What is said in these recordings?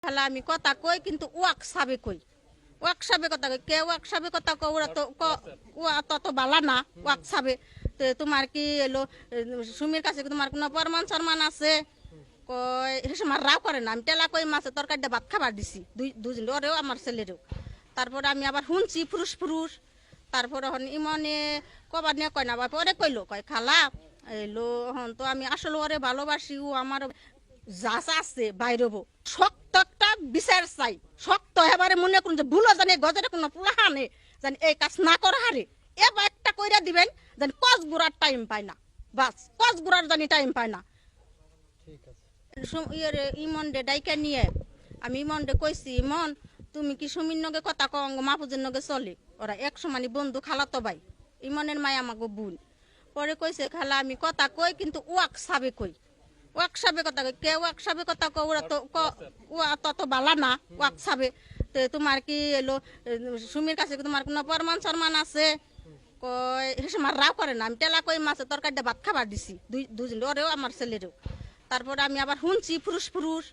তাহলে আমি কথা কই কিন্তু ওয়াকসাবে কই ওয়াকসাবে কথা কই কে ওয়াকসাবে কথা কই ওরা তো ওয়া তত বালা না ওয়াকসাবে তো তোমার কি এলো সুমির কাছে তোমার কোনো প্রমাণ সরমান আছে কই হেসে মার রাও করে না আমি টেলা কই মাছের তরকারিটা ভাত খাবার দিছি দুজন ওরেও আমার ছেলেরেও তারপরে আমি আবার শুনছি ফুরুস তারপরে হন ইমনে কবার নিয়ে কয় না পরে কইলো কয় খালা এলো হন তো আমি আসলে ওরে ভালোবাসি ও আমার যাস আছে বাইরবো শক্ত একটা বিচার চাই শক্ত এবারে মনে করুন যে ভুলো জানি গজরে কোনো পুলাহানে জানি এই কাজ না করা হারে এবার একটা কইরা দিবেন জানি কস গুড়ার টাইম পায় না বাস কস গুড়ার জানি টাইম পায় না ইমন ডে ডাইকা নিয়ে আমি ইমন ডে কইছি ইমন তুমি কি সুমির নগে কথা কঙ্গ মাহফুজের নগে চলে ওরা এক সমানি বন্ধু খালাতো ভাই ইমনের মায় আমাকে বোন পরে কইছে খালা আমি কথা কই কিন্তু ওয়াকসাবে কই ওয়াকসাবে কথা কই কে ওয়াকসাবে কথা কই ওরা তো ওয়া তত বালা না ওয়াকসাবে তো তোমার কি এলো সুমির কাছে তোমার কোনো প্রমাণ সরমান আছে কই হেসে মার রাও করে না আমি টেলা কই মাছের তরকারিটা ভাত খাবার দিছি দুজন ওরেও আমার ছেলেরেও তারপরে আমি আবার শুনছি ফুরুস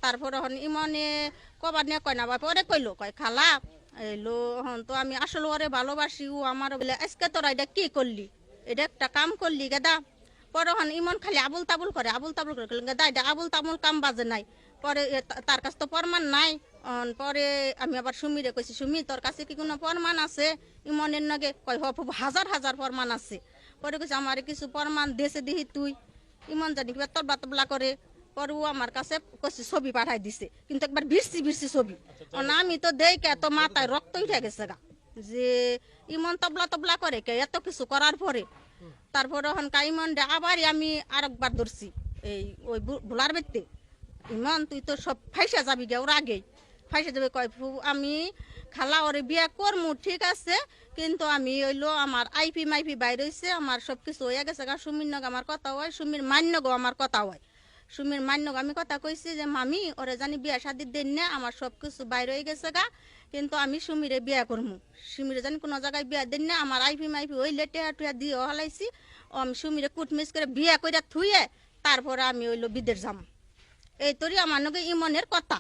তারপরে হন ইমনে কবার নিয়ে কয় না পরে কইলো কয় খালা এলো হন তো আমি আসলে ওরে ভালোবাসি ও আমার বলে আজকে তোরা এটা কি করলি এটা একটা কাম করলি গেদা পরে হন ইমন খালি আবুল তাবুল করে গেদা এটা আবুল তাবুল কাম বাজে নাই পরে তার কাছে তো প্রমাণ নাই পরে আমি আবার সুমিরে কইছি সুমি তোর কাছে কি কোনো প্রমাণ আছে ইমনের নগে কয় হাজার প্রমাণ আছে পরে কইছে আমার কিছু প্রমাণ দেশে দিহি তুই ইমন জানি কিবা তবলা করে পরে ও আমার কাছে কইছে ছবি পাঠাই দিছে কিন্তু একবার ভিড়ছি ছবি আমি তো দেখে এত মাথায় রক্ত উঠে গেছে গা যে ইমন তবলা করে কে এত কিছু করার পরে তারপরে হনকা ইমন আবার আমি আরেকবার ধরছি এই ওই ভোলার বেতে ইমন তুই তো সব ফাইসা যাবি গে ওর আগেই ফাইসা যাবে কয় আমি খালা ওরে বিয়া করমু ঠিক আছে কিন্তু আমি হইলো আমার আইপি মাইপি বাইরে হইছে আমার সব কিছু হয়ে গেছে গা সুমির নগ আমার কথা হয় সুমির মান্যগো আমার কথা হয় সুমির মান্যগ আমি কথা কইছি যে মামি ওরে জানি বিয়া শাদি দেন না আমার সব কিছু বাইরে হয়ে গেছে গা কিন্তু আমি সুমিরে বিয়া করমু সুমিরে জানি কোনো জায়গায় বিয়া দেন না আমার আইপি মাইপি হইলে টেহা টুয়া দিয়ে হলাইছি আমি সুমিরে কুটমিস করে বিয়া কইরা থুয়ে তারপরে আমি হইলো বিদেশ যাম এই তোরই আমার নগে ইমনের কথা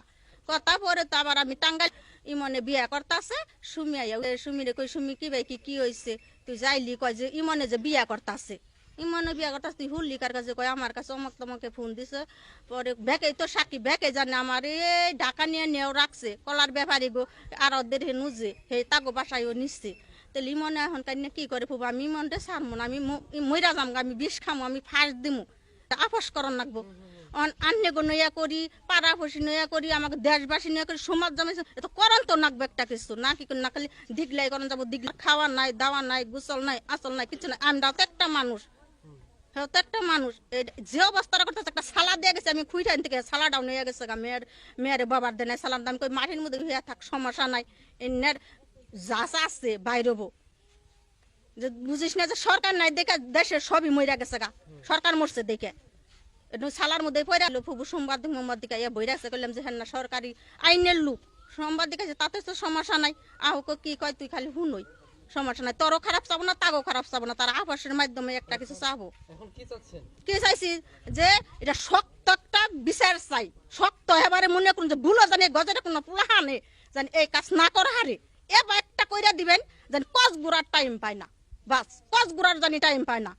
পরে তো আবার আমি টাঙ্গাইল ইমনে বিয়া করতেছে সুমি আইয়া সুমিরে কই সুমি কি ভাই কি হয়েছে তুই যাইলি কয় যে ইমনে যে বিয়া করতেছে ইমনে বিয়া করতেছে তুই হুল্লি কার কাছে কয় আমার কাছে অমক তমকে ফোন দিছে পরে ব্যাকে তো সাক্ষী ব্যাকে জানে আমার এই ঢাকা নিয়েও রাখছে কলার ব্যাপারী গো আর ওদের হে নুজে হে তাগো বাসায়ও নিচ্ছে তাহলে ইমনে এখন কান্না কি করে ফুব আমি ইমনটা ছাড়বো না আমি মইরা যাম আমি বিষ খামো আমি ফাঁস দিমু আপোষ করন লাগবো আন্যগ নয়া করি পাড়াপড়শি নয়া করি আমাকে দেশবাসী নয়া করি সমাজ জমাইছে এত করন তো নাকবে একটা কিছু না কি না খালি দিগলাই করন যাবো দিগলাই খাওয়া নাই দাওয়া নাই গুসল নাই আসল নাই কিছু নাই আমরাও তো একটা মানুষ হ্যাঁ তো একটা মানুষ যে অবস্থাটা করতেছে একটা সালা দিয়ে গেছে আমি খুঁইটাইন থেকে সালাডাও নিয়ে গেছে গা মেয়ের বাবার দেয় নাই সালাম দাম কই মাটির মধ্যে হইয়া থাক সমস্যা নাই এর যাস আছে বাইরবো যে বুঝিস না যে সরকার নাই দেখে দেশের সবই মইরা গেছে গা সরকার মরছে দেখে সালার মধ্যে পড়ে আলো ফুবু সোমবার দিকে ইয়া বই রাখছে করলাম যে হ্যাঁ না সরকারি আইনের লোক সোমবার দিকে তাতে তো সমস্যা নাই আহক কি কয় তুই খালি হুনই সমস্যা নাই তোরও খারাপ চাবো না তাগো খারাপ চাবো না তারা আবাসের মাধ্যমে একটা কিছু চাবো কি চাইছি যে এটা শক্ত একটা বিচার চাই শক্ত এবারে মনে করুন যে ভুলো জানি গজরে কোনো পুলাহানে জানি এই কাজ না করা হারে এবার একটা কইরা দিবেন জানি কস গুড়ার টাইম পায় না বাস কস গুড়ার জানি টাইম পায় না